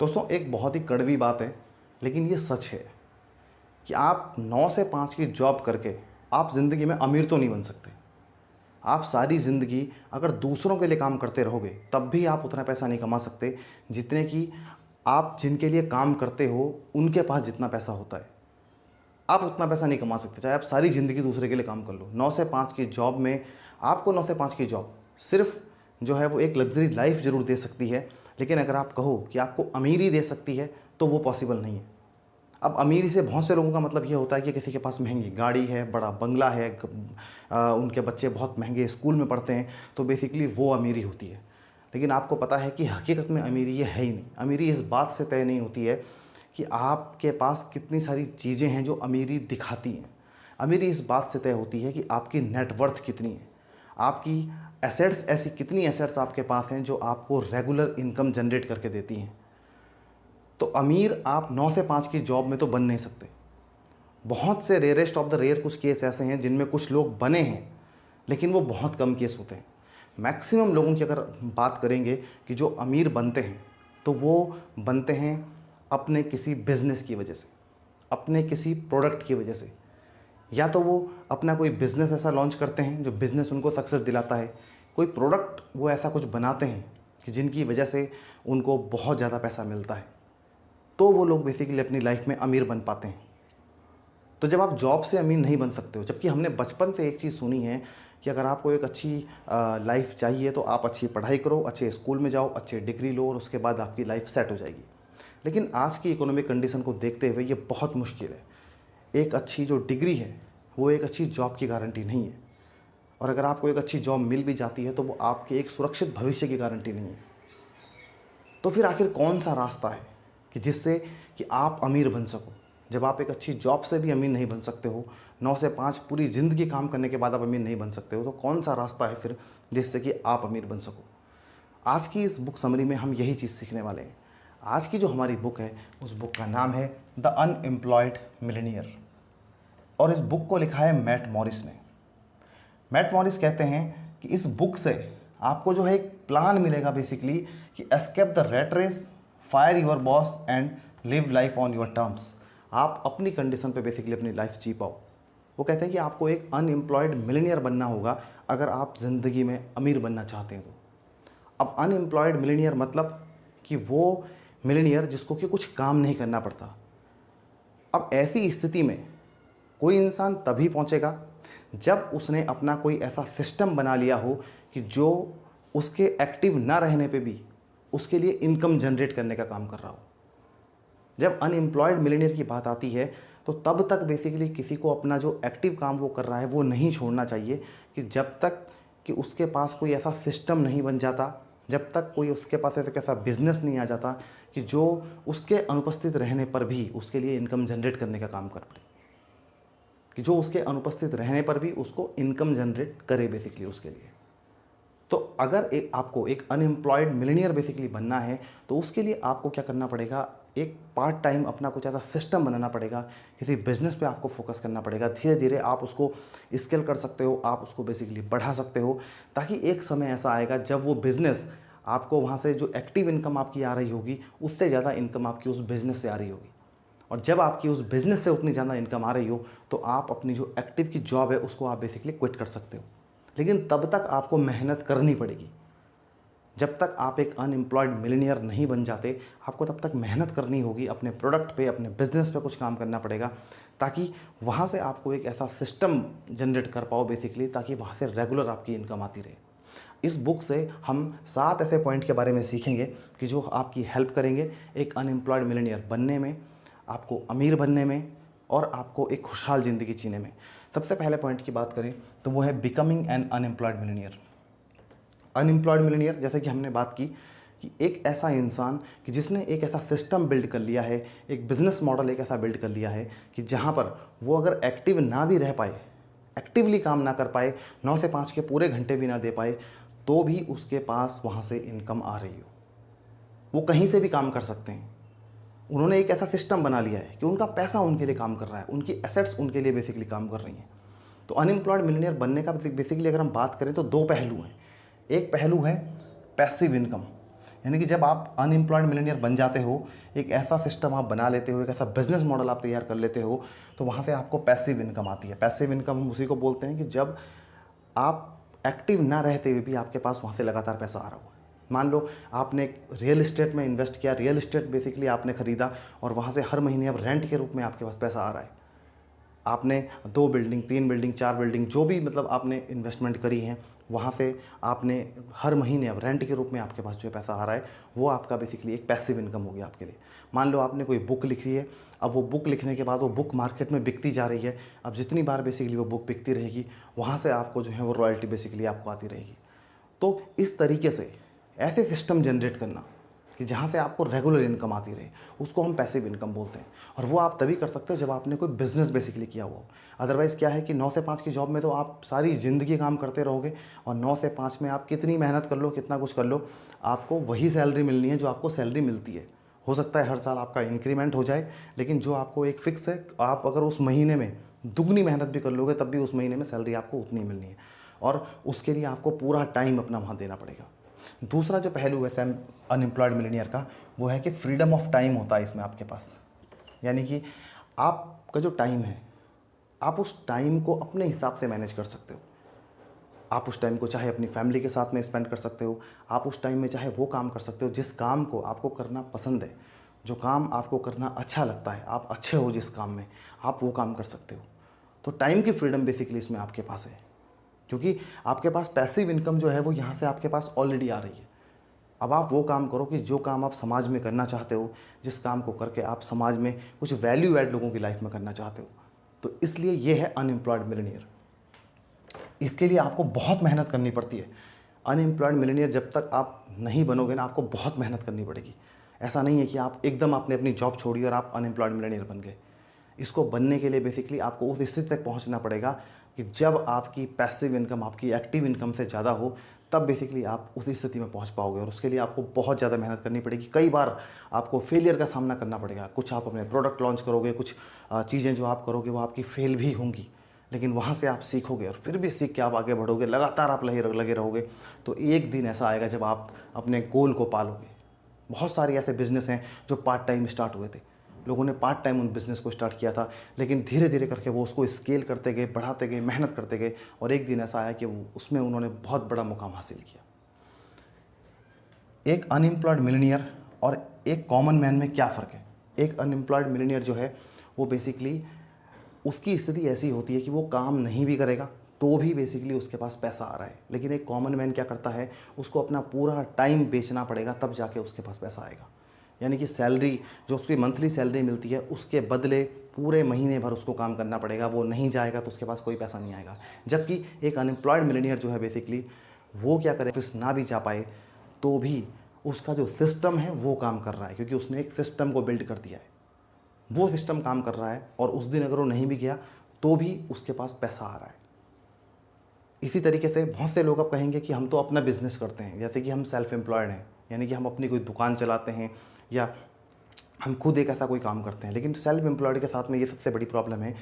दोस्तों एक बहुत ही कड़वी बात है, लेकिन ये सच है कि आप 9 से 5 की जॉब करके आप ज़िंदगी में अमीर तो नहीं बन सकते। आप सारी ज़िंदगी अगर दूसरों के लिए काम करते रहोगे तब भी आप उतना पैसा नहीं कमा सकते जितने कि आप जिनके लिए काम करते हो उनके पास जितना पैसा होता है। आप उतना पैसा नहीं कमा सकते चाहे आप सारी ज़िंदगी दूसरे के लिए काम कर लो। 9 से 5 की जॉब में आपको 9 से 5 की जॉब सिर्फ जो है वो एक लग्जरी लाइफ ज़रूर दे सकती है, लेकिन अगर आप कहो कि आपको अमीरी दे सकती है तो वो पॉसिबल नहीं है। अब अमीरी से बहुत से लोगों का मतलब ये होता है कि किसी के पास महंगी गाड़ी है, बड़ा बंगला है, उनके बच्चे बहुत महंगे स्कूल में पढ़ते हैं, तो बेसिकली वो अमीरी होती है। लेकिन आपको पता है कि हकीकत में अमीरी ये है ही नहीं। अमीरी इस बात से तय नहीं होती है कि आपके पास कितनी सारी चीज़ें हैं जो अमीरी दिखाती हैं। अमीरी इस बात से तय होती है कि आपकी नेटवर्थ कितनी है, आपकी एसेट्स, ऐसी कितनी एसेट्स आपके पास हैं जो आपको रेगुलर इनकम जनरेट करके देती हैं। तो अमीर आप 9 से 5 की जॉब में तो बन नहीं सकते। बहुत से रेयरेस्ट ऑफ द रेयर कुछ केस ऐसे हैं जिनमें कुछ लोग बने हैं, लेकिन वो बहुत कम केस होते हैं। मैक्सिमम लोगों की अगर बात करेंगे कि जो अमीर बनते हैं तो वो बनते हैं अपने किसी बिजनेस की वजह से, अपने किसी प्रोडक्ट की वजह से। या तो वो अपना कोई बिज़नेस ऐसा लॉन्च करते हैं जो बिज़नेस उनको सक्सेस दिलाता है, कोई प्रोडक्ट वो ऐसा कुछ बनाते हैं कि जिनकी वजह से उनको बहुत ज़्यादा पैसा मिलता है, तो वो लोग बेसिकली अपनी लाइफ में अमीर बन पाते हैं। तो जब आप जॉब से अमीर नहीं बन सकते हो, जबकि हमने बचपन से एक चीज़ सुनी है कि अगर आपको एक अच्छी लाइफ चाहिए तो आप अच्छी पढ़ाई करो, अच्छे स्कूल में जाओ, अच्छे डिग्री लो और उसके बाद आपकी लाइफ सेट हो जाएगी। लेकिन आज की इकोनॉमिक कंडीशन को देखते हुए ये बहुत मुश्किल है। एक अच्छी जो डिग्री है वो एक अच्छी जॉब की गारंटी नहीं है, और अगर आपको एक अच्छी जॉब मिल भी जाती है तो वो आपके एक सुरक्षित भविष्य की गारंटी नहीं है। तो फिर आखिर कौन सा रास्ता है कि जिससे कि आप अमीर बन सको? जब आप एक अच्छी जॉब से भी अमीर नहीं बन सकते हो, 9 से 5 पूरी ज़िंदगी काम करने के बाद आप अमीर नहीं बन सकते हो, तो कौन सा रास्ता है फिर जिससे कि आप अमीर बन सको? आज की इस बुक समरी में हम यही चीज़ सीखने वाले हैं। आज की जो हमारी बुक है उस बुक का नाम है द अनएम्प्लॉयड मिलेनियर, और इस बुक को लिखा है मैट मॉरिस ने। मैट मॉरिस कहते हैं कि इस बुक से आपको जो है एक प्लान मिलेगा बेसिकली कि escape the rat race, fire your boss and live life on your terms. आप अपनी कंडीशन पे बेसिकली अपनी लाइफ जी पाओ। वो कहते हैं कि आपको एक अनएम्प्लॉयड मिलेनियर बनना होगा अगर आप ज़िंदगी में अमीर बनना चाहते हैं तो। अब अनएम्प्लॉयड मिलेनियर मतलब कि वो मिलेनियर जिसको कि कुछ काम नहीं करना पड़ता। अब ऐसी स्थिति में कोई इंसान तभी पहुंचेगा जब उसने अपना कोई ऐसा सिस्टम बना लिया हो कि जो उसके एक्टिव ना रहने पे भी उसके लिए इनकम जनरेट करने का काम कर रहा हो। जब अनएम्प्लॉयड मिलेनियर की बात आती है तो तब तक बेसिकली किसी को अपना जो एक्टिव काम वो कर रहा है वो नहीं छोड़ना चाहिए, कि जब तक कि उसके पास कोई ऐसा सिस्टम नहीं बन जाता, जब तक कोई उसके पास ऐसा बिजनेस नहीं आ जाता कि जो उसके अनुपस्थित रहने पर भी उसके लिए इनकम जनरेट करने का काम कर पड़े, कि जो उसके अनुपस्थित रहने पर भी उसको इनकम जनरेट करे बेसिकली उसके लिए। तो अगर आपको एक अनएम्प्लॉयड मिलेनियर बेसिकली बनना है तो उसके लिए आपको क्या करना पड़ेगा, एक पार्ट टाइम अपना कुछ ऐसा सिस्टम बनाना पड़ेगा, किसी बिजनेस पे आपको फोकस करना पड़ेगा। धीरे धीरे आप उसको स्केल कर सकते हो, आप उसको बेसिकली बढ़ा सकते हो, ताकि एक समय ऐसा आएगा जब वो बिज़नेस आपको वहाँ से जो एक्टिव इनकम आपकी आ रही होगी उससे ज़्यादा इनकम आपकी उस बिज़नेस से आ रही होगी। और जब आपकी उस बिज़नेस से उतनी ज़्यादा इनकम आ रही हो तो आप अपनी जो एक्टिव की जॉब है उसको आप बेसिकली क्विट कर सकते हो। लेकिन तब तक आपको मेहनत करनी पड़ेगी। जब तक आप एक अनएम्प्लॉयड मिलेनियर नहीं बन जाते, आपको तब तक मेहनत करनी होगी, अपने प्रोडक्ट पे, अपने बिजनेस पे कुछ काम करना पड़ेगा, ताकि वहाँ से आपको एक ऐसा सिस्टम जनरेट कर पाओ बेसिकली, ताकि वहाँ से रेगुलर आपकी इनकम आती रहे। इस बुक से हम 7 ऐसे पॉइंट के बारे में सीखेंगे कि जो आपकी हेल्प करेंगे एक अनएम्प्लॉयड मिलेनियर बनने में, आपको अमीर बनने में और आपको एक खुशहाल ज़िंदगी जीने में। सबसे पहले पॉइंट की बात करें तो वो है becoming an unemployed Millionaire. Unemployed Millionaire, जैसे कि हमने बात की कि एक ऐसा इंसान कि जिसने एक ऐसा सिस्टम बिल्ड कर लिया है, एक बिज़नेस मॉडल एक ऐसा बिल्ड कर लिया है कि जहाँ पर वो अगर एक्टिव ना भी रह पाए, एक्टिवली काम ना कर पाए, 9 से 5 के पूरे घंटे भी ना दे पाए, तो भी उसके पास वहाँ से इनकम आ रही हो। वो कहीं से भी काम कर सकते हैं। उन्होंने एक ऐसा सिस्टम बना लिया है कि उनका पैसा उनके लिए काम कर रहा है, उनकी एसेट्स उनके लिए बेसिकली काम कर रही हैं। तो अनएम्प्लॉयड मिलियनेयर बनने का बेसिकली अगर हम बात करें तो दो पहलू हैं। एक पहलू है पैसिव इनकम, यानी कि जब आप अनएम्प्लॉयड मिलेनियर बन जाते हो, एक ऐसा सिस्टम आप बना लेते हो, एक ऐसा बिजनेस मॉडल आप तैयार कर लेते हो, तो वहाँ से आपको पैसिव इनकम आती है। पैसिव इनकम हम उसी को बोलते हैं कि जब आप एक्टिव ना रहते हुए भी आपके पास वहाँ से लगातार पैसा आ रहा हो। मान लो आपने रियल इस्टेट में इन्वेस्ट किया, रियल इस्टेट बेसिकली आपने ख़रीदा और वहाँ से हर महीने अब रेंट के रूप में आपके पास पैसा आ रहा है। आपने 2 बिल्डिंग, 3 बिल्डिंग, 4 बिल्डिंग, जो भी मतलब आपने इन्वेस्टमेंट करी है, वहाँ से आपने हर महीने अब रेंट के रूप में आपके पास जो पैसा आ रहा है, वो आपका बेसिकली एक पैसिव इनकम हो गया आपके लिए। मान लो आपने कोई बुक लिखी है, अब वो बुक लिखने के बाद वो बुक मार्केट में बिकती जा रही है। अब जितनी बार बेसिकली वो बुक बिकती रहेगी, वहाँ से आपको जो है वो रॉयल्टी बेसिकली आपको आती रहेगी। तो इस तरीके से ऐसे सिस्टम जनरेट करना कि जहाँ से आपको रेगुलर इनकम आती रहे, उसको हम पैसिव इनकम बोलते हैं। और वो आप तभी कर सकते हो जब आपने कोई बिज़नेस बेसिकली किया हुआ हो। अदरवाइज़ क्या है कि 9 से 5 की जॉब में तो आप सारी ज़िंदगी काम करते रहोगे और 9 से 5 में आप कितनी मेहनत कर लो, कितना कुछ कर लो, आपको वही सैलरी मिलनी है जो आपको सैलरी मिलती है। हो सकता है हर साल आपका इंक्रीमेंट हो जाए, लेकिन जो आपको एक फ़िक्स है, आप अगर उस महीने में दुगनी मेहनत भी कर लोगे तब भी उस महीने में सैलरी आपको उतनी मिलनी है, और उसके लिए आपको पूरा टाइम अपना वहाँ देना पड़ेगा। दूसरा जो पहलू है अनएम्प्लॉयड मिलीनियर का, वो है कि फ्रीडम ऑफ टाइम होता है इसमें आपके पास। यानी कि आपका जो टाइम है, आप उस टाइम को अपने हिसाब से मैनेज कर सकते हो। आप उस टाइम को चाहे अपनी फैमिली के साथ में स्पेंड कर सकते हो, आप उस टाइम में चाहे वो काम कर सकते हो जिस काम को आपको करना पसंद है, जो काम आपको करना अच्छा लगता है, आप अच्छे हो जिस काम में, आप वो काम कर सकते हो। तो टाइम की फ्रीडम बेसिकली इसमें आपके पास है, क्योंकि आपके पास पैसिव इनकम जो है वो यहाँ से आपके पास ऑलरेडी आ रही है। अब आप वो काम करो कि जो काम आप समाज में करना चाहते हो, जिस काम को करके आप समाज में कुछ वैल्यू ऐड लोगों की लाइफ में करना चाहते हो। तो इसलिए ये है अनएम्प्लॉयड मिलीनियर। इसके लिए आपको बहुत मेहनत करनी पड़ती है। अनएम्प्लॉयड मिलीनियर जब तक आप नहीं बनोगे ना, आपको बहुत मेहनत करनी पड़ेगी। ऐसा नहीं है कि आप एकदम आपने अपनी जॉब छोड़ी और आप अनएम्प्लॉयड मिलीनियर बन गए। इसको बनने के लिए बेसिकली आपको उस स्थिति तक पहुंचना पड़ेगा कि जब आपकी पैसिव इनकम आपकी एक्टिव इनकम से ज़्यादा हो, तब बेसिकली आप उस स्थिति में पहुंच पाओगे। और उसके लिए आपको बहुत ज़्यादा मेहनत करनी पड़ेगी। कई बार आपको फेलियर का सामना करना पड़ेगा। कुछ आप अपने प्रोडक्ट लॉन्च करोगे, कुछ चीज़ें जो आप करोगे वो आपकी फेल भी होंगी, लेकिन वहाँ से आप सीखोगे और फिर भी सीख के आप आगे बढ़ोगे, लगातार आप लगे रहोगे। तो एक दिन ऐसा आएगा जब आप अपने गोल को पालोगे। बहुत सारे ऐसे बिजनेस हैं जो पार्ट टाइम स्टार्ट हुए थे। लोगों ने पार्ट टाइम उन बिज़नेस को स्टार्ट किया था, लेकिन धीरे धीरे करके वो उसको स्केल करते गए, बढ़ाते गए, मेहनत करते गए, और एक दिन ऐसा आया कि वो उसमें उन्होंने बहुत बड़ा मुकाम हासिल किया। एक अनएम्प्लॉयड मिलीनियर और एक कॉमन मैन में क्या फ़र्क है? एक अनएम्प्लॉयड मिलीनियर जो है वो बेसिकली उसकी स्थिति ऐसी होती है कि वो काम नहीं भी करेगा तो भी बेसिकली उसके पास पैसा आ रहा है। लेकिन एक कॉमन मैन क्या करता है, उसको अपना पूरा टाइम बेचना पड़ेगा तब जाके उसके पास पैसा आएगा। यानी कि सैलरी जो उसकी मंथली सैलरी मिलती है उसके बदले पूरे महीने भर उसको काम करना पड़ेगा। वो नहीं जाएगा तो उसके पास कोई पैसा नहीं आएगा। जबकि एक अनएम्प्लॉयड मिलीनियर जो है बेसिकली वो क्या करे, ऑफिस ना भी जा पाए तो भी उसका जो सिस्टम है वो काम कर रहा है, क्योंकि उसने एक सिस्टम को बिल्ड कर दिया है। वो सिस्टम काम कर रहा है और उस दिन अगर वो नहीं भी गया तो भी उसके पास पैसा आ रहा है। इसी तरीके से बहुत से लोग अब कहेंगे कि हम तो अपना बिजनेस करते हैं, जैसे कि हम सेल्फ एम्प्लॉयड हैं, यानी कि हम अपनी कोई दुकान चलाते हैं या हम खुद एक ऐसा कोई काम करते हैं। लेकिन सेल्फ एम्प्लॉयड के साथ में ये सबसे बड़ी प्रॉब्लम है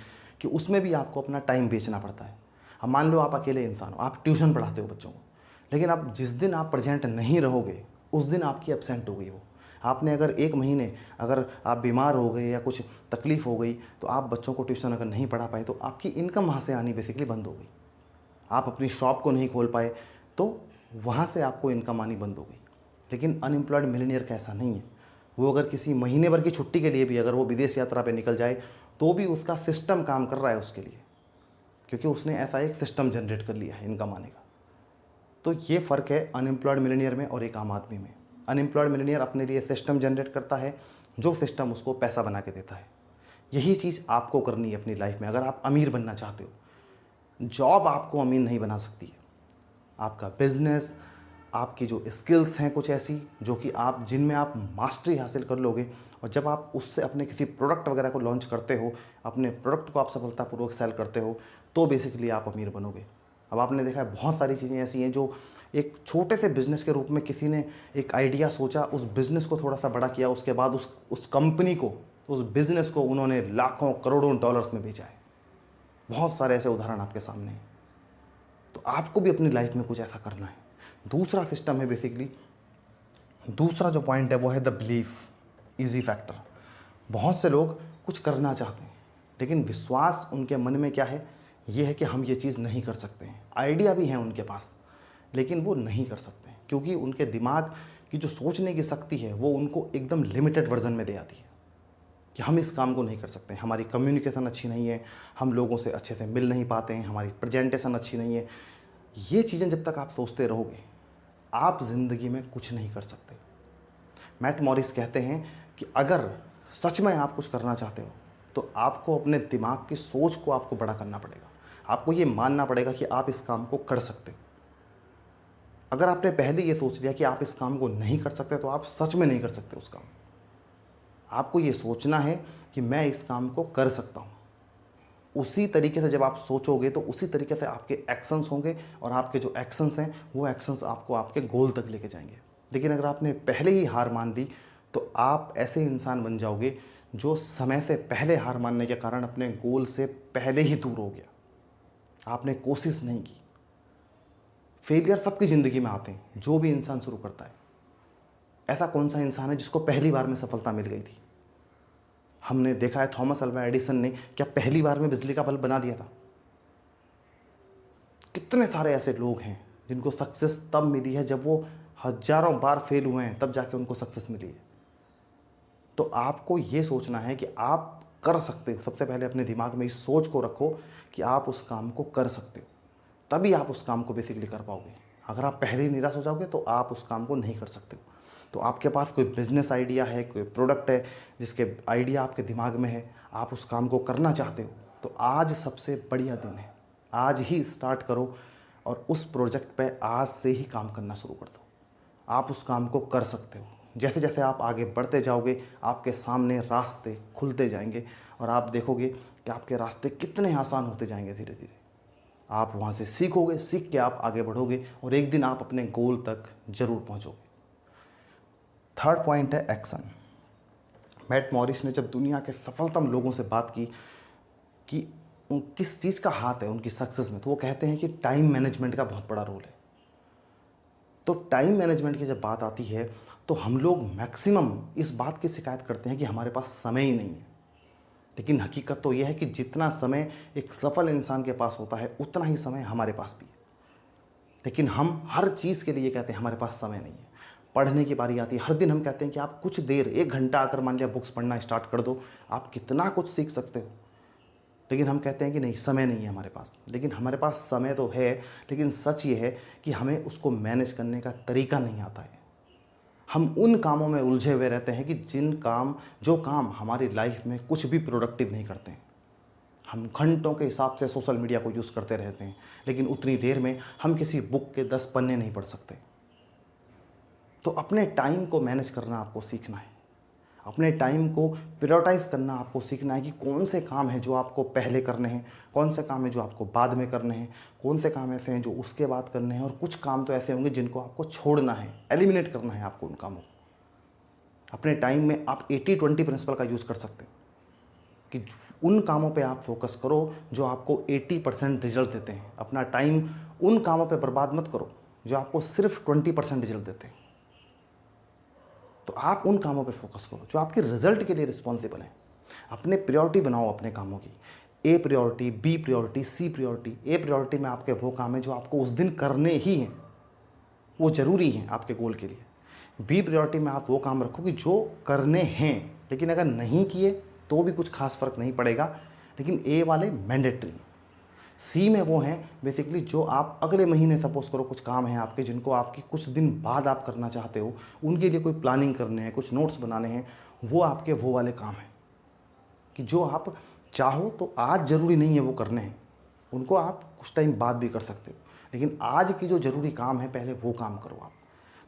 कि उसमें भी आपको अपना टाइम बेचना पड़ता है। अब मान लो आप अकेले इंसान हो, आप ट्यूशन पढ़ाते हो बच्चों को, लेकिन आप जिस दिन आप प्रेजेंट नहीं रहोगे उस दिन आपकी एब्सेंट हो गई वो। आपने अगर 1 महीने अगर आप बीमार हो गए या कुछ तकलीफ़ हो गई तो आप बच्चों को ट्यूशन अगर नहीं पढ़ा पाए तो आपकी इनकम वहाँ से आनी बेसिकली बंद हो गई। आप अपनी शॉप को नहीं खोल पाए तो वहाँ से आपको इनकम आनी बंद हो गई। लेकिन अनएम्प्लॉयड मिलीनियर का ऐसा नहीं है। वो अगर किसी महीने भर की छुट्टी के लिए भी अगर वो विदेश यात्रा पे निकल जाए तो भी उसका सिस्टम काम कर रहा है उसके लिए, क्योंकि उसने ऐसा एक सिस्टम जनरेट कर लिया है इनकम आने का। तो ये फ़र्क है अनएम्प्लॉयड मिलीनियर में और एक आम आदमी में। अनएम्प्लॉयड मिलीनियर अपने लिए सिस्टम जनरेट करता है, जो सिस्टम उसको पैसा बना के देता है। यही चीज़ आपको करनी है अपनी लाइफ में अगर आप अमीर बनना चाहते हो। जॉब आपको अमीर नहीं बना सकती है। आपका बिजनेस, आपकी जो स्किल्स हैं कुछ ऐसी जो कि आप जिनमें आप मास्टरी हासिल कर लोगे, और जब आप उससे अपने किसी प्रोडक्ट वगैरह को लॉन्च करते हो, अपने प्रोडक्ट को आप सफलतापूर्वक सेल करते हो, तो बेसिकली आप अमीर बनोगे। अब आपने देखा है बहुत सारी चीज़ें ऐसी हैं जो एक छोटे से बिज़नेस के रूप में किसी ने एक आइडिया सोचा, उस बिज़नेस को थोड़ा सा बड़ा किया, उसके बाद उस कंपनी को, उस बिज़नेस को उन्होंने लाखों करोड़ों डॉलर्स में बेचा है। बहुत सारे ऐसे उदाहरण आपके सामने हैं। तो आपको भी अपनी लाइफ में कुछ ऐसा करना है। दूसरा सिस्टम है बेसिकली दूसरा जो पॉइंट है वो है द बिलीफ, इजी फैक्टर। बहुत से लोग कुछ करना चाहते हैं लेकिन विश्वास उनके मन में क्या है, ये है कि हम ये चीज़ नहीं कर सकते हैं। आइडिया भी है उनके पास लेकिन वो नहीं कर सकते क्योंकि उनके दिमाग की जो सोचने की शक्ति है वो उनको एकदम लिमिटेड वर्जन में ले आती है कि हम इस काम को नहीं कर सकते, हमारी कम्युनिकेशन अच्छी नहीं है, हम लोगों से अच्छे से मिल नहीं पाते हैं, हमारी प्रेजेंटेशन अच्छी नहीं है। ये चीज़ें जब तक आप सोचते रहोगे आप ज़िंदगी में कुछ नहीं कर सकते। मैट मॉरिस कहते हैं कि अगर सच में आप कुछ करना चाहते हो तो आपको अपने दिमाग की सोच को आपको बड़ा करना पड़ेगा। आपको ये मानना पड़ेगा कि आप इस काम को कर सकते हो। अगर आपने पहले ये सोच लिया कि आप इस काम को नहीं कर सकते तो आप सच में नहीं कर सकते उस काम को। आपको ये सोचना है कि मैं इस काम को कर सकता हूँ। उसी तरीके से जब आप सोचोगे तो उसी तरीके से आपके एक्शंस होंगे और आपके जो एक्शंस हैं वो एक्शंस आपको आपके गोल तक लेके जाएंगे। लेकिन अगर आपने पहले ही हार मान ली तो आप ऐसे इंसान बन जाओगे जो समय से पहले हार मानने के कारण अपने गोल से पहले ही दूर हो गया। आपने कोशिश नहीं की। फेलियर सबकी ज़िंदगी में आते हैं, जो भी इंसान शुरू करता है। ऐसा कौन सा इंसान है जिसको पहली बार में सफलता मिल गई थी? हमने देखा है थॉमस अल्वा एडिसन ने क्या पहली बार में बिजली का बल्ब बना दिया था? कितने सारे ऐसे लोग हैं जिनको सक्सेस तब मिली है जब वो हजारों बार फेल हुए हैं, तब जाके उनको सक्सेस मिली है। तो आपको ये सोचना है कि आप कर सकते हो। सबसे पहले अपने दिमाग में इस सोच को रखो कि आप उस काम को कर सकते हो, तभी आप उस काम को बेसिकली कर पाओगे। अगर आप पहले ही निराश हो जाओगे तो आप उस काम को नहीं कर सकते हो। तो आपके पास कोई बिजनेस आइडिया है, कोई प्रोडक्ट है जिसके आइडिया आपके दिमाग में है, आप उस काम को करना चाहते हो, तो आज सबसे बढ़िया दिन है। आज ही स्टार्ट करो और उस प्रोजेक्ट पे आज से ही काम करना शुरू कर दो। आप उस काम को कर सकते हो। जैसे जैसे आप आगे बढ़ते जाओगे आपके सामने रास्ते खुलते जाएंगे और आप देखोगे कि आपके रास्ते कितने आसान होते जाएंगे धीरे धीरे। आप वहाँ से सीखोगे, सीख के आप आगे बढ़ोगे और एक दिन आप अपने गोल तक ज़रूर पहुँचोगे। थर्ड पॉइंट है एक्शन। मैट मॉरिस ने जब दुनिया के सफलतम लोगों से बात की कि किस चीज़ का हाथ है उनकी सक्सेस में, तो वो कहते हैं कि टाइम मैनेजमेंट का बहुत बड़ा रोल है। तो टाइम मैनेजमेंट की जब बात आती है तो हम लोग मैक्सिमम इस बात की शिकायत करते हैं कि हमारे पास समय ही नहीं है। लेकिन हकीकत तो यह है कि जितना समय एक सफल इंसान के पास होता है उतना ही समय हमारे पास भी है। लेकिन हम हर चीज़ के लिए कहते हैं हमारे पास समय नहीं है। पढ़ने की बारी आती है, हर दिन हम कहते हैं कि आप कुछ देर 1 घंटा अगर मान लिया बुक्स पढ़ना स्टार्ट कर दो, आप कितना कुछ सीख सकते हो। लेकिन हम कहते हैं कि नहीं, समय नहीं है हमारे पास। लेकिन हमारे पास समय तो है, लेकिन सच ये है कि हमें उसको मैनेज करने का तरीका नहीं आता है। हम उन कामों में उलझे हुए रहते हैं कि जो काम हमारी लाइफ में कुछ भी प्रोडक्टिव नहीं करते हैं। हम घंटों के हिसाब से सोशल मीडिया को यूज़ करते रहते हैं, लेकिन उतनी देर में हम किसी बुक के 10 पन्ने नहीं पढ़ सकते। तो अपने टाइम को मैनेज करना आपको सीखना है। अपने टाइम को प्रायोरिटाइज करना आपको सीखना है कि कौन से काम हैं जो आपको पहले करने हैं, कौन से काम हैं जो आपको बाद में करने हैं, कौन से काम ऐसे हैं जो उसके बाद करने हैं, और कुछ काम तो ऐसे होंगे जिनको आपको छोड़ना है, एलिमिनेट करना है आपको उन कामों को। अपने टाइम में आप 80-20 प्रिंसिपल का यूज़ कर सकते हो कि उन कामों पे आप फोकस करो जो आपको 80% रिजल्ट देते हैं। अपना टाइम उन कामों पे बर्बाद मत करो जो आपको सिर्फ 20% रिजल्ट देते हैं। तो आप उन कामों पे फोकस करो जो आपके रिजल्ट के लिए रिस्पॉन्सिबल हैं। अपने प्रायोरिटी बनाओ अपने कामों की, ए प्रायोरिटी, बी प्रायोरिटी, सी प्रायोरिटी। ए प्रायोरिटी में आपके वो काम हैं जो आपको उस दिन करने ही हैं, वो ज़रूरी हैं आपके गोल के लिए। बी प्रायोरिटी में आप वो काम रखो कि जो करने हैं, लेकिन अगर नहीं किए तो भी कुछ खास फ़र्क नहीं पड़ेगा, लेकिन ए वाले मैंडेटरी। सी में वो हैं बेसिकली जो आप अगले महीने सपोज करो कुछ काम हैं आपके जिनको आपकी कुछ दिन बाद आप करना चाहते हो, उनके लिए कोई प्लानिंग करने हैं, कुछ नोट्स बनाने हैं, वो आपके वो वाले काम हैं कि जो आप चाहो तो आज ज़रूरी नहीं है वो करने हैं, उनको आप कुछ टाइम बाद भी कर सकते हो, लेकिन आज की जो ज़रूरी काम है पहले वो काम करो आप।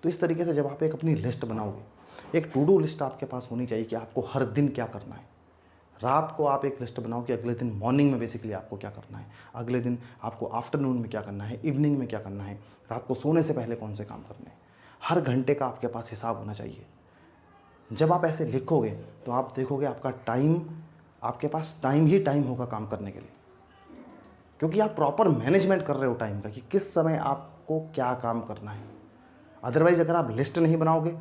तो इस तरीके से जब आप एक अपनी लिस्ट बनाओगे, एक टू डू लिस्ट आपके पास होनी चाहिए कि आपको हर दिन क्या करना है। रात को आप एक लिस्ट बनाओ कि अगले दिन मॉर्निंग में बेसिकली आपको क्या करना है, अगले दिन आपको आफ्टरनून में क्या करना है, इवनिंग में क्या करना है, रात को सोने से पहले कौन से काम करने हैं। हर घंटे का आपके पास हिसाब होना चाहिए। जब आप ऐसे लिखोगे तो आप देखोगे आपके पास टाइम ही टाइम होगा काम करने के लिए, क्योंकि आप प्रॉपर मैनेजमेंट कर रहे हो टाइम का कि किस समय आपको क्या काम करना है। अदरवाइज़ अगर आप लिस्ट नहीं बनाओगे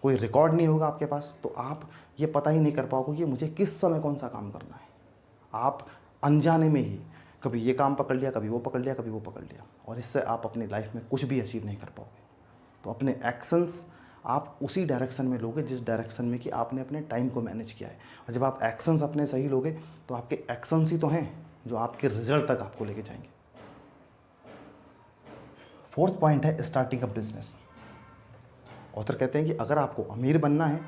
कोई रिकॉर्ड नहीं होगा आपके पास, तो आप ये पता ही नहीं कर पाओगे कि मुझे किस समय कौन सा काम करना है। आप अनजाने में ही कभी ये काम पकड़ लिया, कभी वो पकड़ लिया, कभी वो पकड़ लिया, और इससे आप अपनी लाइफ में कुछ भी अचीव नहीं कर पाओगे। तो अपने एक्शंस आप उसी डायरेक्शन में लोगे जिस डायरेक्शन में कि आपने अपने टाइम को मैनेज किया है। और जब आप एक्शंस अपने सही लोगे तो आपके एक्शंस ही तो हैं जो आपके रिजल्ट तक आपको लेके जाएंगे। फोर्थ पॉइंट है स्टार्टिंग अ बिजनेस। ऑथर कहते हैं कि अगर आपको अमीर बनना है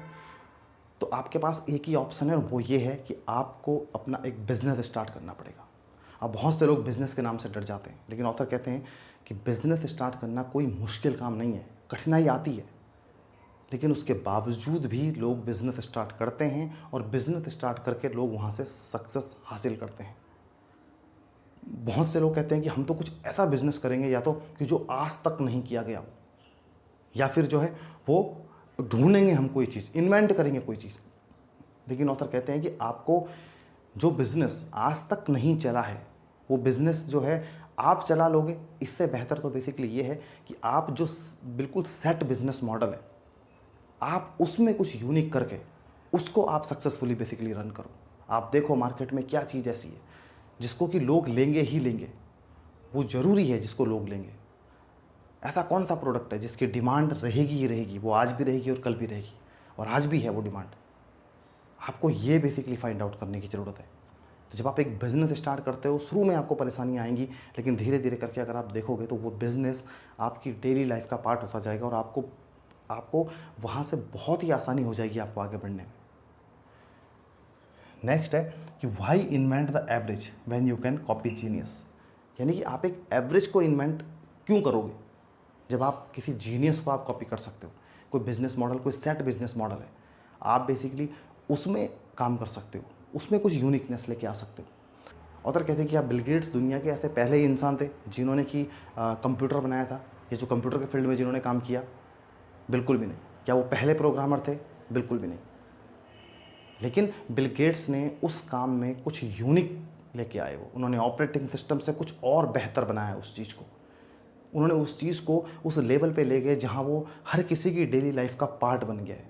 तो आपके पास एक ही ऑप्शन है, और वो ये है कि आपको अपना एक बिज़नेस स्टार्ट करना पड़ेगा। अब बहुत से लोग बिज़नेस के नाम से डर जाते हैं, लेकिन ऑथर कहते हैं कि बिज़नेस स्टार्ट करना कोई मुश्किल काम नहीं है। कठिनाई आती है, लेकिन उसके बावजूद भी लोग बिज़नेस स्टार्ट करते हैं, और बिज़नेस स्टार्ट करके लोग वहाँ से सक्सेस हासिल करते हैं। बहुत से लोग कहते हैं कि हम तो कुछ ऐसा बिज़नेस करेंगे या तो कि जो आज तक नहीं किया गया हो, या फिर जो है वो ढूंढेंगे, हम कोई चीज़ इन्वेंट करेंगे कोई चीज़। लेकिन ऑथर कहते हैं कि आपको जो बिज़नेस आज तक नहीं चला है वो बिज़नेस जो है आप चला लोगे। इससे बेहतर तो बेसिकली ये है कि आप जो बिल्कुल सेट बिज़नेस मॉडल है आप उसमें कुछ यूनिक करके उसको आप सक्सेसफुली बेसिकली रन करो। आप देखो मार्केट में क्या चीज़ ऐसी है जिसको कि लोग लेंगे ही लेंगे, वो ज़रूरी है जिसको लोग लेंगे। ऐसा कौन सा प्रोडक्ट है जिसकी डिमांड रहेगी ही रहेगी, वो आज भी रहेगी और कल भी रहेगी, और आज भी है वो डिमांड। आपको ये बेसिकली फाइंड आउट करने की ज़रूरत है। तो जब आप एक बिज़नेस स्टार्ट करते हो शुरू में आपको परेशानियाँ आएंगी, लेकिन धीरे धीरे करके अगर आप देखोगे तो वो बिज़नेस आपकी डेली लाइफ का पार्ट होता जाएगा, और आपको वहाँ से बहुत ही आसानी हो जाएगी आपको आगे बढ़ने में। नेक्स्ट है कि why invent the average when you can copy genius. यानी कि आप एक एवरेज को इन्वेंट क्यों करोगे जब आप किसी जीनियस को आप कॉपी कर सकते हो। कोई बिजनेस मॉडल, कोई सेट बिजनेस मॉडल है, आप बेसिकली उसमें काम कर सकते हो, उसमें कुछ यूनिकनेस लेके आ सकते हो। ऑथर कहते हैं कि आप बिल गेट्स दुनिया के ऐसे पहले ही इंसान थे जिन्होंने कि कंप्यूटर बनाया था, या जो कंप्यूटर के फील्ड में जिन्होंने काम किया। बिल्कुल भी नहीं। क्या वो पहले प्रोग्रामर थे? बिल्कुल भी नहीं। लेकिन बिल गेट्स ने उस काम में कुछ यूनिक लेके आए। वो उन्होंने ऑपरेटिंग सिस्टम से कुछ और बेहतर बनाया उस चीज़ को। उन्होंने उस चीज़ को उस लेवल पे ले गए जहाँ वो हर किसी की डेली लाइफ का पार्ट बन गया है।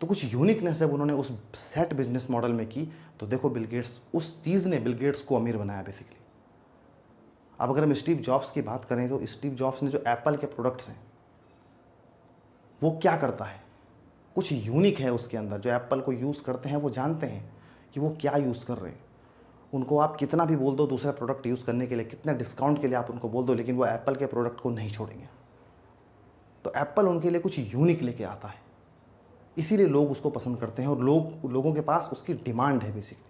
तो कुछ यूनिकनेस जब उन्होंने उस सेट बिजनेस मॉडल में की, तो देखो बिल गेट्स, उस चीज़ ने बिल गेट्स को अमीर बनाया बेसिकली। अब अगर हम स्टीव जॉब्स की बात करें तो स्टीव जॉब्स ने जो एप्पल के प्रोडक्ट्स हैं वो क्या करता है, कुछ यूनिक है उसके अंदर। जो एप्पल को यूज़ करते हैं वो जानते हैं कि वो क्या यूज़ कर रहे हैं। उनको आप कितना भी बोल दो दूसरा प्रोडक्ट यूज़ करने के लिए, कितने डिस्काउंट के लिए आप उनको बोल दो, लेकिन वो एप्पल के प्रोडक्ट को नहीं छोड़ेंगे। तो एप्पल उनके लिए कुछ यूनिक लेके आता है, इसीलिए लोग उसको पसंद करते हैं, और लोगों के पास उसकी डिमांड है बेसिकली।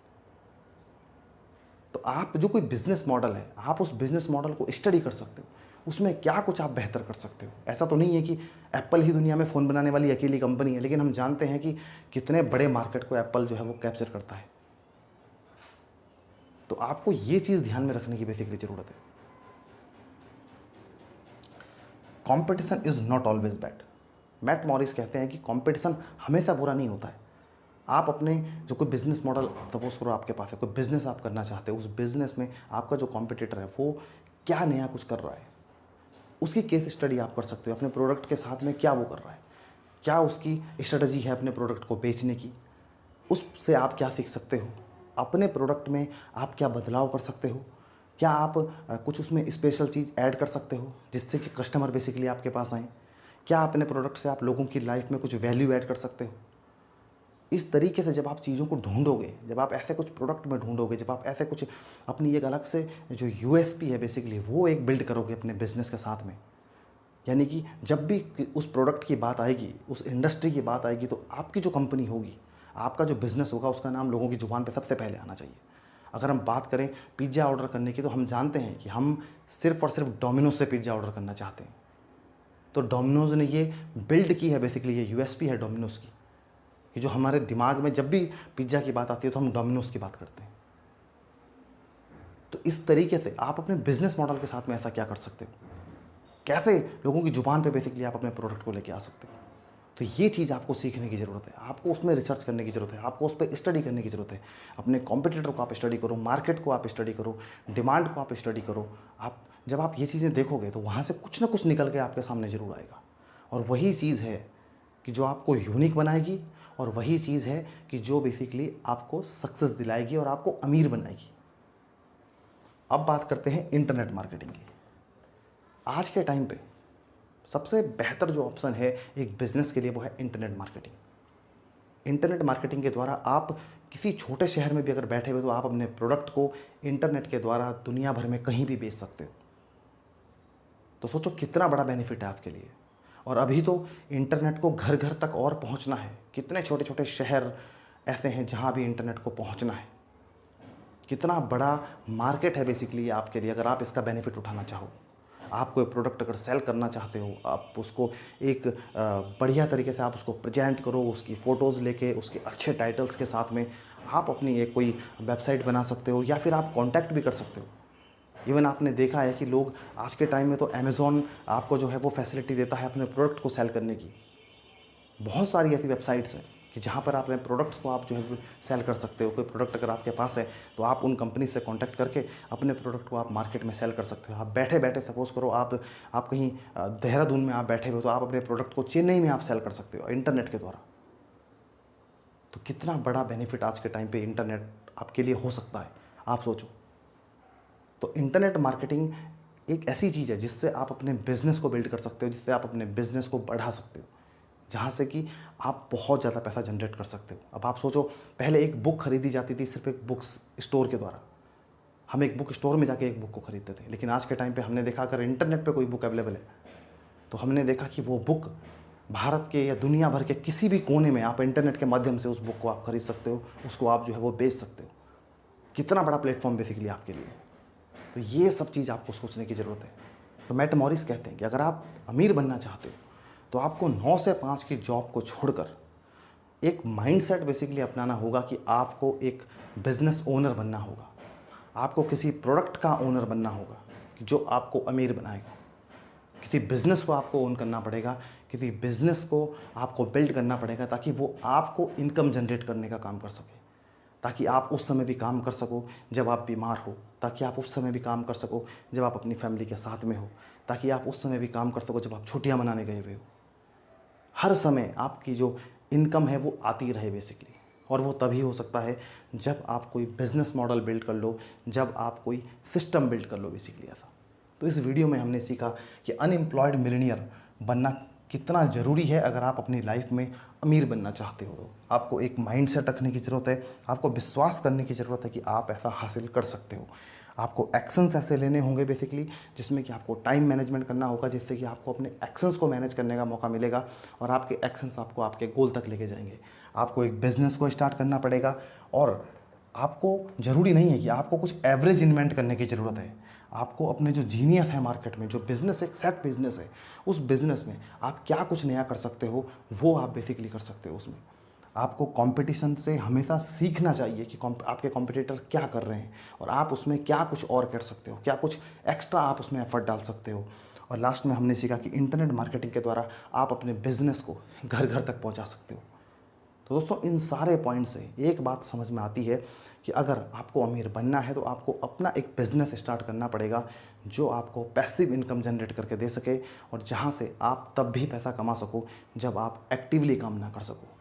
तो आप जो कोई बिजनेस मॉडल है, आप उस बिजनेस मॉडल को स्टडी कर सकते हो, उसमें क्या कुछ आप बेहतर कर सकते हो। ऐसा तो नहीं है कि एप्पल ही दुनिया में फ़ोन बनाने वाली अकेली कंपनी है, लेकिन हम जानते हैं कि कितने बड़े मार्केट को एप्पल जो है वो कैप्चर करता है। तो आपको ये चीज़ ध्यान में रखने की बेसिकली ज़रूरत है। Competition is not always bad. Matt Morris कहते हैं कि कंपटीशन हमेशा बुरा नहीं होता है। आप अपने जो कोई बिज़नेस मॉडल, सपोज करो आपके पास है, कोई बिज़नेस आप करना चाहते हो, उस बिज़नेस में आपका जो कॉम्पिटिटर है वो क्या नया कुछ कर रहा है, उसकी केस स्टडी आप कर सकते हो। अपने प्रोडक्ट के साथ में क्या वो कर रहा है, क्या उसकी स्ट्रेटजी है अपने प्रोडक्ट को बेचने की, उससे आप क्या सीख सकते हो, अपने प्रोडक्ट में आप क्या बदलाव कर सकते हो, क्या आप कुछ उसमें स्पेशल चीज़ ऐड कर सकते हो जिससे कि कस्टमर बेसिकली आपके पास आएँ, क्या अपने प्रोडक्ट से आप लोगों की लाइफ में कुछ वैल्यू ऐड कर सकते हो। इस तरीके से जब आप चीज़ों को ढूंढोगे, जब आप ऐसे कुछ प्रोडक्ट में ढूंढोगे, जब आप ऐसे कुछ अपनी एक अलग से जो यूएसपी है बेसिकली वो एक बिल्ड करोगे अपने बिजनेस के साथ में, यानी कि जब भी उस प्रोडक्ट की बात आएगी, उस इंडस्ट्री की बात आएगी, तो आपकी जो कंपनी होगी, आपका जो बिज़नेस होगा, उसका नाम लोगों की ज़ुबान पे सबसे पहले आना चाहिए। अगर हम बात करें पिज़्ज़ा ऑर्डर करने की, तो हम जानते हैं कि हम सिर्फ़ और सिर्फ डोमिनोज से पिज़्ज़ा ऑर्डर करना चाहते हैं। तो डोमिनोज ने ये बिल्ड की है बेसिकली, ये यूएसपी है डोमिनोज की, कि जो हमारे दिमाग में जब भी पिज़्ज़ा की बात आती है तो हम डोमिनोज की बात करते हैं। तो इस तरीके से आप अपने बिजनेस मॉडल के साथ में ऐसा क्या कर सकते हो, कैसे लोगों की ज़ुबान पे बेसिकली आप अपने प्रोडक्ट को लेके आ सकते हो। तो ये चीज़ आपको सीखने की ज़रूरत है, आपको उसमें रिसर्च करने की ज़रूरत है, आपको उस पर स्टडी करने की ज़रूरत है। अपने कॉम्पिटिटर को आप स्टडी करो, मार्केट को आप स्टडी करो, डिमांड को आप स्टडी करो। आप जब आप ये चीज़ें देखोगे तो वहाँ से कुछ ना कुछ निकल के आपके सामने ज़रूर आएगा, और वही चीज़ है कि जो आपको यूनिक बनाएगी, और वही चीज़ है कि जो बेसिकली आपको सक्सेस दिलाएगी और आपको अमीर बनाएगी। अब बात करते हैं इंटरनेट मार्केटिंग की। आज के टाइम पे सबसे बेहतर जो ऑप्शन है एक बिजनेस के लिए वो है इंटरनेट मार्केटिंग। इंटरनेट मार्केटिंग के द्वारा आप किसी छोटे शहर में भी अगर बैठे हुए तो आप अपने प्रोडक्ट को इंटरनेट के द्वारा दुनिया भर में कहीं भी बेच सकते हो। तो सोचो कितना बड़ा बेनिफिट है आपके लिए। और अभी तो इंटरनेट को घर घर तक और पहुंचना है। कितने छोटे छोटे शहर ऐसे हैं जहां भी इंटरनेट को पहुंचना है। कितना बड़ा मार्केट है बेसिकली ये आपके लिए, अगर आप इसका बेनिफिट उठाना चाहो। आप कोई प्रोडक्ट अगर सेल करना चाहते हो, आप उसको एक बढ़िया तरीके से आप उसको प्रेजेंट करो, उसकी फ़ोटोज़ लेके, उसके अच्छे टाइटल्स के साथ में आप अपनी एक कोई वेबसाइट बना सकते हो, या फिर आप कॉन्टैक्ट भी कर सकते हो। इवन आपने देखा है कि लोग आज के टाइम में तो अमेज़ॉन आपको जो है वो फैसिलिटी देता है अपने प्रोडक्ट को सेल करने की। बहुत सारी ऐसी वेबसाइट्स हैं कि जहाँ पर आप अपने प्रोडक्ट्स को आप जो है सेल कर सकते हो। कोई प्रोडक्ट अगर आपके पास है तो आप उन कंपनी से कांटेक्ट करके अपने प्रोडक्ट को आप मार्केट में सेल कर सकते हो। आप बैठे बैठे सपोज़ करो आप कहीं देहरादून में आप बैठे हुए तो आप अपने प्रोडक्ट को चेन्नई में आप सेल कर सकते हो इंटरनेट के द्वारा। तो कितना बड़ा बेनिफिट आज के टाइम पे इंटरनेट आपके लिए हो सकता है, आप सोचो। तो इंटरनेट मार्केटिंग एक ऐसी चीज़ है जिससे आप अपने बिज़नेस को बिल्ड कर सकते हो, जिससे आप अपने बिज़नेस को बढ़ा सकते हो, जहाँ से कि आप बहुत ज़्यादा पैसा जनरेट कर सकते हो। अब आप सोचो, पहले एक बुक खरीदी जाती थी सिर्फ एक बुक्स स्टोर के द्वारा। हम एक बुक स्टोर में जाके एक बुक को खरीदते थे, लेकिन आज के टाइम पे हमने देखा अगर इंटरनेट पे कोई बुक अवेलेबल है तो हमने देखा कि वो बुक भारत के या दुनिया भर के किसी भी कोने में आप इंटरनेट के माध्यम से उस बुक को आप खरीद सकते हो, उसको आप जो है वो बेच सकते हो। कितना बड़ा प्लेटफॉर्म बेसिकली आपके लिए। तो ये सब चीज़ आपको सोचने की ज़रूरत है। तो मैट मॉरिस कहते हैं कि अगर आप अमीर बनना चाहते हो तो आपको 9 से 5 की जॉब को छोड़कर एक माइंडसेट बेसिकली अपनाना होगा कि आपको एक बिजनेस ओनर बनना होगा। आपको किसी प्रोडक्ट का ओनर बनना होगा कि जो आपको अमीर बनाएगा। किसी बिज़नेस को आपको ओन करना पड़ेगा, किसी बिज़नेस को आपको बिल्ड करना पड़ेगा ताकि वो आपको इनकम जनरेट करने का काम कर सके, ताकि आप उस समय भी काम कर सको जब आप बीमार हो, ताकि आप उस समय भी काम कर सको जब आप अपनी फैमिली के साथ में हो, ताकि आप उस समय भी काम कर सको जब आप छुट्टियां मनाने गए हुए हो। हर समय आपकी जो इनकम है वो आती रहे बेसिकली। और वो तभी हो सकता है जब आप कोई बिज़नेस मॉडल बिल्ड कर लो, जब आप कोई सिस्टम बिल्ड कर लो बेसिकली ऐसा। तो इस वीडियो में हमने सीखा कि अनएम्प्लॉयड मिलियनियर बनना कितना ज़रूरी है। अगर आप अपनी लाइफ में अमीर बनना चाहते हो तो आपको एक माइंडसेट रखने की ज़रूरत है, आपको विश्वास करने की ज़रूरत है कि आप ऐसा हासिल कर सकते हो। आपको एक्शंस ऐसे लेने होंगे बेसिकली जिसमें कि आपको टाइम मैनेजमेंट करना होगा, जिससे कि आपको अपने एक्शंस को मैनेज करने का मौका मिलेगा और आपके एक्शंस आपको आपके गोल तक लेके जाएंगे। आपको एक बिज़नेस को स्टार्ट करना पड़ेगा और आपको ज़रूरी नहीं है कि आपको कुछ एवरेज इन्वेंट करने की ज़रूरत है। आपको अपने जो जीनियस है मार्केट में, जो बिज़नेस एक सेट बिज़नेस है, उस बिज़नेस में आप क्या कुछ नया कर सकते हो वो आप बेसिकली कर सकते हो। उसमें आपको कंपटीशन से हमेशा सीखना चाहिए कि आपके कॉम्पिटिटर क्या कर रहे हैं और आप उसमें क्या कुछ और कर सकते हो, क्या कुछ एक्स्ट्रा आप उसमें एफर्ट डाल सकते हो। और लास्ट में हमने सीखा कि इंटरनेट मार्केटिंग के द्वारा आप अपने बिज़नेस को घर घर तक पहुंचा सकते हो। तो दोस्तों, इन सारे पॉइंट से एक बात समझ में आती है कि अगर आपको अमीर बनना है तो आपको अपना एक बिज़नेस स्टार्ट करना पड़ेगा जो आपको पैसिव इनकम जनरेट करके दे सके और जहाँ से आप तब भी पैसा कमा सको जब आप एक्टिवली काम ना कर सको।